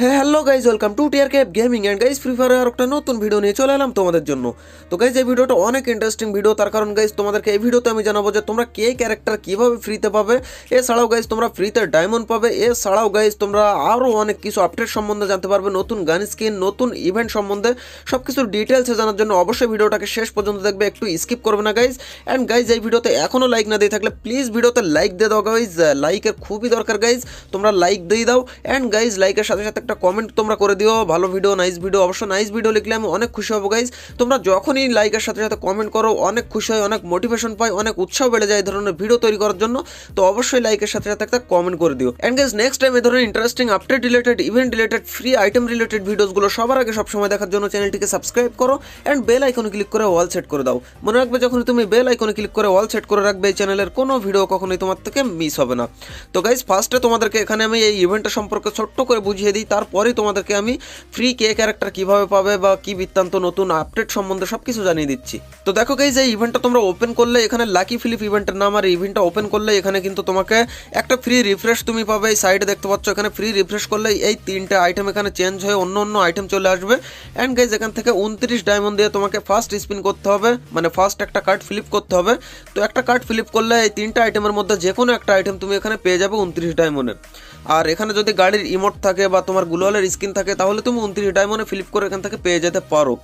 হ্যাঁ hello guys, welcome to TR Cap Gaming and guys Free Fire আর একটা নতুন ভিডিও নিয়ে চলে এলাম তোমাদের জন্য। তো গাইজ এই ভিডিওটা অনেক ইন্টারেস্টিং ভিডিও, তার কারণ গাইজ তোমাদেরকে এই ভিডিওতে আমি জানাবো যে তোমরা কে ক্যারেক্টার কীভাবে ফ্রিতে পাবে, এছাড়াও গাইজ তোমরা ফ্রিতে ডায়মন্ড পাবে, এছাড়াও গাইজ তোমরা আরও অনেক কিছু আপডেট সম্বন্ধে জানতে পারবে, নতুন গান স্কিন, নতুন ইভেন্ট সম্বন্ধে সব কিছুর ডিটেলসে জানার জন্য অবশ্যই ভিডিওটাকে শেষ পর্যন্ত দেখবে, একটু স্কিপ করবে না গাইজ। অ্যান্ড গাইজ এই ভিডিওতে এখনও লাইক না দিয়ে থাকলে প্লিজ ভিডিওতে লাইক দিয়ে দাও গাইজ, লাইকের খুবই দরকার গাইজ, তোমরা লাইক দিয়ে দাও। অ্যান্ড গাইজ লাইকের সাথে সাথে একটা কমেন্ট তোমরা করে দিও, ভালো ভিডিও, নাইস ভিডিও। অবশ্য নাইস ভিডিও লিখলে আমি অনেক খুশি হব গাইজ। তোমরা যখনই লাইকের সাথে সাথে কমেন্ট করো অনেক খুশি হয়, অনেক মোটিভেশন পাই, অনেক উৎসাহ বেড়ে যায় এই ধরনের ভিডিও তৈরি করার জন্য। তো অবশ্যই লাইকের সাথে সাথে একটা কমেন্ট করে দিও। অ্যান্ড গাইজ নেক্সট টাইম এই ধরনের interesting update related, event related, free item related ভিডিওসগুলো সবার আগে সবসময় দেখার জন্য চ্যানেলটিকে সাবস্ক্রাইব করো অ্যান্ড বেল আইকনে ক্লিক করে অল সেট করে দাও। মনে রাখবে যখন তুমি বেল আইকনে ক্লিক করে অল সেট করে রাখবে, এই চ্যানেলের কোনো ভিডিও কখনোই তোমার থেকে মিস হবে না। তো গাইজ ফার্স্টে তোমাদেরকে এখানে আমি এই ইভেন্টের সম্পর্কে ছোট্ট করে বুঝিয়ে দিই, তারপরেই তোমাদেরকে আমি ফ্রি কে ক্যারেক্টার কিভাবে পাবে বা কি বৃত্তান্ত, নতুন আপডেট সম্বন্ধে সবকিছু জানিয়ে দিচ্ছি। তো দেখো গাইজ এই ইভেন্টটা তোমরা ওপেন করলে, এখানে লাকি ফিলিপ ইভেন্টের নাম, আর ইভেন্টটা ওপেন করলে এখানে কিন্তু তোমাকে একটা ফ্রি রিফ্রেশ তুমি পাবে। এই সাইডে দেখতে পাচ্ছ, এখানে ফ্রি রিফ্রেশ করলে এই তিনটে আইটেম এখানে চেঞ্জ হয়ে অন্য অন্য আইটেম চলে আসবে। অ্যান্ড গাইজ এখান থেকে 29 ডায়মন্ড দিয়ে তোমাকে ফার্স্ট স্পিন করতে হবে, মানে ফার্স্ট একটা কার্ড ফ্লিপ করতে হবে। তো একটা কার্ড ফ্লিপ করলে এই তিনটা আইটেমের মধ্যে যে কোনো একটা আইটেম তুমি এখানে পেয়ে যাবে 29 ডায়মন্ডের। আর এখানে যদি গাড়ির ইমোট থাকে বা তোমার গ্লোয়ালের স্কিন থাকে তাহলে তুমি 29 ডায়মন্ডে ফ্লিপ করে এখান থেকে পেয়ে যেতে পারো।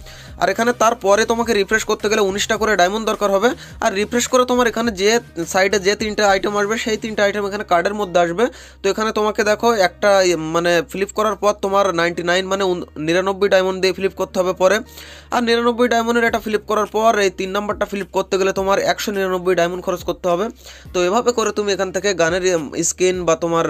আর এখানে তারপরে তোমাকে রিফ্রেশ করতে গেলে 19টা করে ডায়মন্ড দরকার হবে। আর রিফ্রেশ করে তোমার এখানে যে সাইডে যে তিনটা আইটেম আসবে সেই তিনটা আইটেম এখানে কার্ডের মধ্যে আসবে। তো এখানে তোমাকে দেখো একটা মানে ফ্লিপ করার পর তোমার 99 মানে 99 ডায়মন্ড দিয়ে ফ্লিপ করতে হবে পরে। আর 99 ডায়মন্ডের এটা ফ্লিপ করার পর এই 3 নাম্বারটা ফ্লিপ করতে গেলে তোমার 199 ডায়মন্ড খরচ করতে হবে। তো এভাবে করে তুমি এখান থেকে গানের স্কিন বা তোমার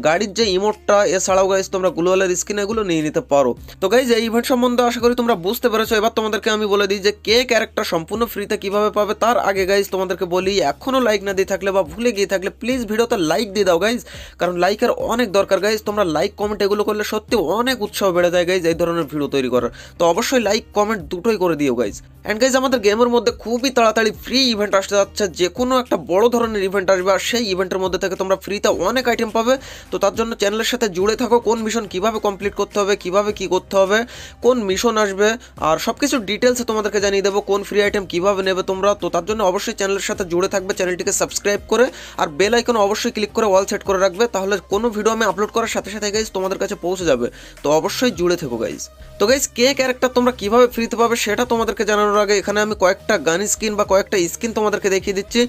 গাড়ির যে ইমোটটা, এছাড়াও গাইজ তোমরা গ্লোয়ালের স্কিন এগুলো নিয়ে নিতে পারো। তো গাইজ এই ইভেন্ট সম্বন্ধে আশা করি তোমরা বুঝতে পেরেছো। এবার তোমাদেরকে আমি বলে দিই যে কে ক্যারেক্টার সম্পূর্ণ ফ্রিতে কিভাবে পাবে। তার আগে গাইজ তোমাদেরকে বলি, এখনও লাইক না দিয়ে থাকলে বা ভুলে গিয়ে থাকলে প্লিজ ভিডিওতে লাইক দিয়ে দাও গাইজ, কারণ লাইকের অনেক দরকার গাইজ। তোমরা লাইক কমেন্ট এগুলো করলে সত্যি অনেক উৎসাহ বেড়ে যায় গাইজ এই ধরনের ভিডিও তৈরি করার। তো অবশ্যই লাইক কমেন্ট দুটোই করে দিও গাইজ। অ্যান্ড গাইজ আমাদের গেমের মধ্যে খুবই তাড়াতাড়ি ফ্রি ইভেন্ট আসতে যাচ্ছে, যে কোনো একটা বড় ধরনের ইভেন্ট আসবে, আর সেই ইভেন্টের মধ্যে থেকে তোমরা ফ্রিতে অনেক আইটেম পাবে। তো তার জন্য চ্যানেলের সাথে জুড়ে থাকো, কোন মিশন কিভাবে কমপ্লিট করতে হবে, কিভাবে কি করতে হবে, কোন মিশন আসবে, আর সব কিছু ডিটেলসে তোমাদেরকে জানিয়ে দেবো, কোন ফ্রি আইটেম কিভাবে নেবে তোমরা। তো তার জন্য অবশ্যই চ্যানেলের সাথে জুড়ে থাকবে, চ্যানেলটিকে সাবস্ক্রাইব করে আর বেল আইকন অবশ্যই ক্লিক করে অল সেট করে রাখবে, তাহলে কোনো ভিডিও আমি আপলোড করার সাথে সাথে গাইজ তোমাদের কাছে পৌঁছে যাবে। তো অবশ্যই জুড়ে থেকো গাইজ। তো গাইজ কে ক্যারেক্টার তোমরা কিভাবে ফ্রিতে পাবে সেটা তোমাদেরকে জানানোর আগে এখানে আমি কয়েকটা গান স্কিন বা কয়েকটা স্কিন তোমাদেরকে দেখিয়ে দিচ্ছি,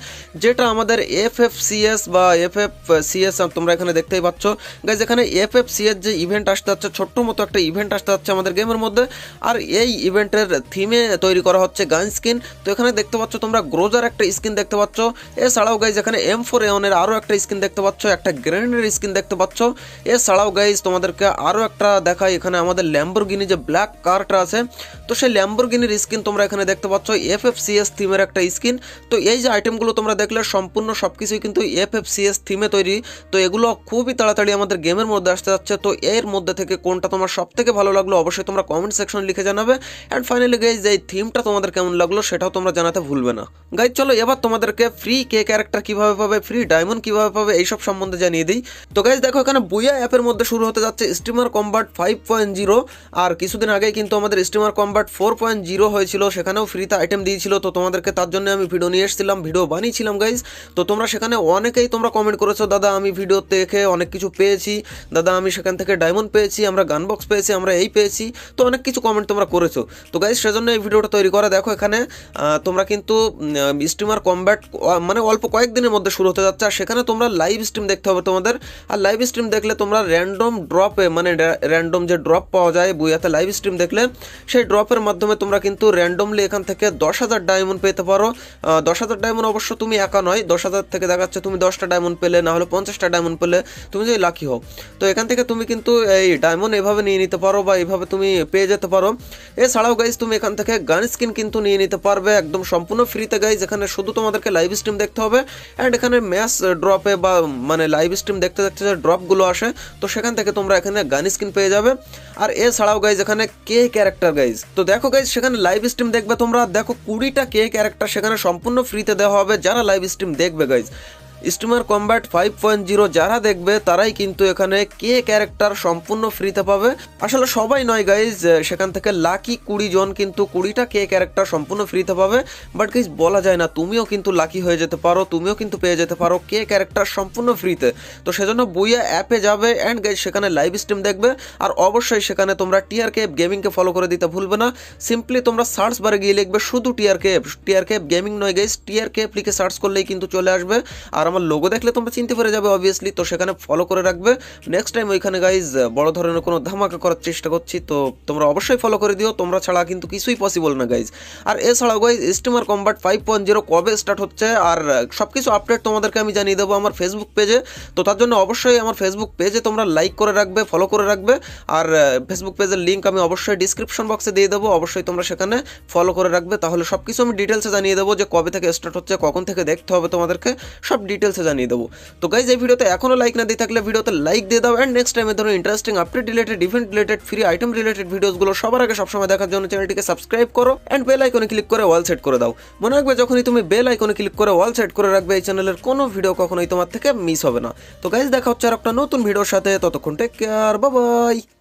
যেটা আমাদের FFCS বা FFCS তোমরা এখানে দেখতেই পাচ্ছ গাইজ। এখানে FFCS যে ইভেন্ট আসতে যাচ্ছে, ছোট্ট মতো একটা ইভেন্ট আসতে যাচ্ছে আমাদের গেমের মধ্যে, আর এই ইভেন্টের থিমে তৈরি করা হচ্ছে গান স্কিন। তো এখানে দেখতে পাচ্ছ তোমরা গ্রোজার একটা স্কিন দেখতে পাচ্ছ, এছাড়াও গাইজ এখানে M4A1 এর আরও একটা স্কিন দেখতে পাচ্ছ, একটা গ্রেনেডের স্কিন দেখতে পাচ্ছ। এছাড়াও গাইজ তোমাদেরকে আরও একটা দেখাই, এখানে আমাদের ল্যাম্বরগিনি যে ব্ল্যাক কারটা আছে, তো সেই ল্যাম্বরগিনির স্কিন তোমরা এখানে দেখতে পাচ্ছ, FFCS থিমের একটা স্কিন। তো এই যে আইটেমগুলো তোমরা দেখলে সম্পূর্ণ সব কিছুই কিন্তু FFCS থিমে তৈরি। তো এগুলো খুবই তাড়াতাড়ি আমাদের গেমের মধ্যে আসতে যাচ্ছে। তো এর মধ্যে থেকে কোনটা তোমার সব থেকে ভালো লাগলো অবশ্যই তোমরা কমেন্ট সেকশনে লিখে জানাবে। অ্যান্ড ফাইনালি গাইজ এই থিমটা তোমাদের কেমন লাগলো সেটাও তোমরা জানাতে ভুলবে না গাইজ। চলো এবার তোমাদেরকে ফ্রি কে ক্যারেক্টার কিভাবে পাবে, ফ্রি ডায়মন্ড কিভাবে পাবে এইসব সম্বন্ধে জানিয়ে দিই। তো গাইজ দেখো এখানে বুয়া অ্যাপের মধ্যে শুরু হতে যাচ্ছে স্টিমার কম্বাট 5.0, আর কিছুদিন আগেই কিন্তু আমাদের স্টিমার কম্বাট 4.0 হয়েছিল, সেখানেও ফ্রিতে আইটেম দিয়েছিল। তো তোমাদেরকে তার জন্য আমি ভিডিও নিয়ে এসেছিলাম, ভিডিও বানিয়েছিলাম গাইজ। তো তোমরা সেখানে অনেকেই তোমরা কমেন্ট করেছো, দাদা আমি ভিডিও দেখে অনেক কিছু পেয়েছি, দাদা আমি সেখান থেকে ডায়মন্ড পেয়েছি, আমরা গান বক্স পেয়েছি, আমরা এই পেয়েছি। তো অনেক কিছু কমেন্ট তোমরা করেছো। তো গাইজ সেজন্য এই ভিডিওটা তৈরি করা। দেখো এখানে তোমরা কিন্তু স্টিমার কম্ব্যাট মানে অল্প কয়েকদিনের মধ্যে শুরু হতে যাচ্ছে, আর সেখানে তোমরা লাইভ স্ট্রিম দেখতে হবে তোমাদের। আর লাইভ স্ট্রিম দেখলে তোমরা র্যান্ডম ড্রপে, মানে র্যান্ডম যে ড্রপ পাওয়া যায় বুয়াতে লাইভ স্ট্রিম দেখলে, সেই ড্রপের মাধ্যমে তোমরা কিন্তু র্যান্ডমলি এখান থেকে 10,000 ডায়মন্ড পেতে পারো। 10,000 ডায়মন্ড অবশ্য তুমি একা নয়, 10,000 থেকে দেখাচ্ছে তুমি 10টা ডায়মন্ড পেলে, না হলে 50টা ডায়মন্ড পেলে, তুমি যদি লাকি হও। তো এখান থেকে তুমি কিন্তু এই ডায়মন্ড এভাবে নিয়ে নিতে পারো বা এইভাবে তুমি পেয়ে যেতে পারো। এছাড়াও গাইজ তুমি এখান থেকে গান স্কিন কিন্তু নিয়ে নিতে পারবে একদম সম্পূর্ণ ফ্রিতে গাইজ। এখানে শুধু তোমাদেরকে লাইভ স্ট্রিম দেখতে হবে, অ্যান্ড এখানে ম্যাচ ড্রপে বা মানে লাইভ স্ট্রিম দেখতে দেখতে যে ড্রপগুলো আসে, তো সেখান থেকে তোমরা এখানে গান স্কিন পেয়ে যাবে। আর এছাড়াও গাইজ এখানে কে ক্যারেক্টার গাইজ, তো দেখো গাইজ সেখানে লাইভ স্ট্রিম দেখবে তোমরা, দেখো 20টা কে ক্যারেক্টার সেখানে সম্পূর্ণ ফ্রিতে দেওয়া হবে যারা লাইভ স্ট্রিম দেখবে গাইজ। স্টিমার কম্ব্যাট 5.0 যারা দেখবে তারাই কিন্তু এখানে কে ক্যারেক্টার সম্পূর্ণ ফ্রিতে পাবে। আসলে সবাই নয় গাইজ, সেখান থেকে লাকি 20 জন কিন্তু 20টা কে ক্যারেক্টার সম্পূর্ণ ফ্রিতে পাবে। বাট গাইজ বলা যায় না, তুমিও কিন্তু লাকি হয়ে যেতে পারো, তুমিও কিন্তু পেয়ে যেতে পারো কে ক্যারেক্টার সম্পূর্ণ ফ্রিতে। তো সেজন্য বুইয়া অ্যাপে যাবে অ্যান্ড গাইজ সেখানে লাইভ স্ট্রিম দেখবে। আর অবশ্যই সেখানে তোমরা টিআরকে গেমিংকে ফলো করে দিতে ভুলবে না। সিম্পলি তোমরা সার্চ বারে গিয়ে লিখবে শুধু টিআরকে গেমিং নয় গাইজ, টিআরকে লিখে সার্চ করলেই কিন্তু চলে আসবে। আর আমার লোগো দেখলে তোমরা চিনতে পেরে যাবে অবভিয়াসলি। তো সেখানে ফলো করে রাখবে। নেক্সট টাইম ওইখানে গাইজ বড় ধরনের কোনো ধামাকা করার চেষ্টা করছি, তো তোমরা অবশ্যই ফলো করে দিও, তোমরা ছাড়া কিন্তু কিছুই পসিবল না গাইজ। আর এছাড়াও গাইজ স্টিমার কম্ব্যাট 5.0 কবে স্টার্ট হচ্ছে আর সব কিছু আপডেট তোমাদেরকে আমি জানিয়ে দেবো আমার ফেসবুক পেজে। তো তার জন্য অবশ্যই আমার ফেসবুক পেজে তোমরা লাইক করে রাখবে, ফলো করে রাখবে। আর ফেসবুক পেজের লিঙ্ক আমি অবশ্যই ডিসক্রিপশন বক্সে দিয়ে দেবো, অবশ্যই তোমরা সেখানে ফলো করে রাখবে। তাহলে সব কিছু আমি ডিটেলসে জানিয়ে দেবো যে কবে থেকে স্টার্ট হচ্ছে, কখন থেকে দেখতে হবে তোমাদেরকে, সব ডিটেলসে জানিয়ে দেবো। তো গাইজ এই ভিডিওতে এখনও লাইক না দিয়ে থাকলে ভিডিওতে লাইক দিয়ে দাও। অ্যান্ড নেক্সট টাইমে ধরো interesting update related, event related, free item related ভিডিওসগুলো সবার আগে সবসময় দেখার জন্য চ্যানেলটিকে সাবস্ক্রাইব করো অ্যান্ড বেল আইকনে ক্লিক করে অল সেট করে দাও। মনে রাখবে যখনই তুমি বেল আইকনে ক্লিক করে অল সেট করে রাখবে, এই চ্যানেলের কোনো ভিডিও কখনোই তোমার থেকে মিস হবে না। তো গাইজ দেখা হচ্ছে আর একটা নতুন ভিডিওর সাথে, ততক্ষণ টেক কেয়ার, বাই বাই।